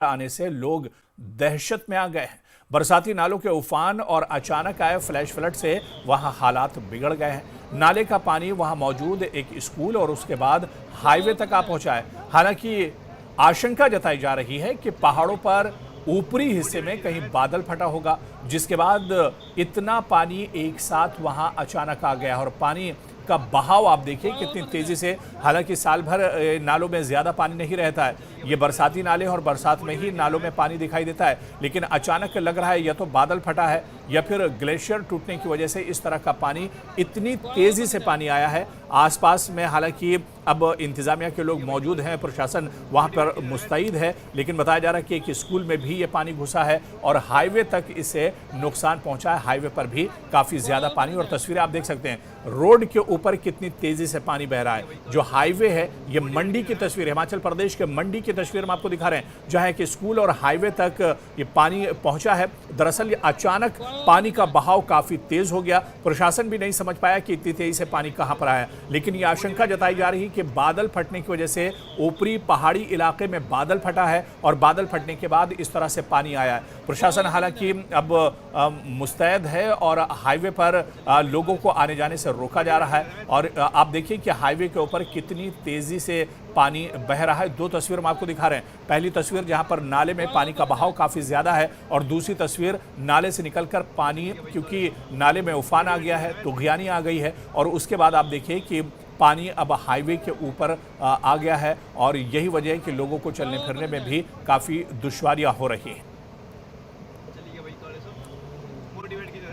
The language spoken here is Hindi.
आने से लोग दहशत में आ गए हैं। बरसाती नालों के उफान और अचानक आए फ्लैश फ्लड से वहां हालात बिगड़ गए हैं। नाले का पानी वहां मौजूद एक स्कूल और उसके बाद हाईवे तक आ पहुंचा है। हालांकि आशंका जताई जा रही है कि पहाड़ों पर ऊपरी हिस्से में कहीं बादल फटा होगा, जिसके बाद इतना पानी एक साथ वहां अचानक आ गया। और पानी का बहाव आप देखिए कितनी तेजी से, हालांकि साल भर नालों में ज्यादा पानी नहीं रहता है, ये बरसाती नाले और बरसात में ही नालों में पानी दिखाई देता है, लेकिन अचानक लग रहा है या तो बादल फटा है या फिर ग्लेशियर टूटने की वजह से इस तरह का पानी, इतनी तेजी से पानी आया है। आसपास में हालांकि अब इंतजामिया के लोग मौजूद हैं, प्रशासन वहां पर मुस्तैद है, लेकिन बताया जा रहा है कि एक स्कूल में भी ये पानी घुसा है और हाईवे तक इससे नुकसान पहुंचा है। हाईवे पर भी काफी ज्यादा पानी, और तस्वीरें आप देख सकते हैं रोड के ऊपर कितनी तेजी से पानी बह रहा है। जो हाईवे है, ये मंडी की तस्वीर, हिमाचल प्रदेश के मंडी की तस्वीर हम आपको दिखा रहे हैं, जहां एक स्कूल और हाईवे तक ये पानी पहुंचा है। दरअसल ये अचानक पानी का बहाव काफी तेज हो गया, प्रशासन भी नहीं समझ पाया कि इतनी तेजी से पानी कहां पर आया, लेकिन ये आशंका जताई जा रही है कि बादल फटने की वजह से ऊपरी पहाड़ी इलाके में बादल फटा है और बादल फटने के बाद इस तरह से पानी आया है। प्रशासन हालांकि अब मुस्तैद है और हाईवे पर लोगों को आने जाने से रोका जा रहा है। और आप देखिए कि हाईवे के ऊपर कितनी तेजी से पानी बह रहा है। दो तस्वीर हम आपको दिखा रहे हैं। पहली तस्वीर जहां पर नाले में पानी का बहाव काफी ज्यादा है, और दूसरी तस्वीर नाले से निकलकर पानी, क्योंकि नाले में उफान आ गया है, तुगयानी आ गई है, और उसके बाद आप देखिए कि पानी अब हाईवे के ऊपर आ गया है, और यही वजह है कि लोगों को चलने फिरने में भी काफी दुश्वारियां हो रही हैं।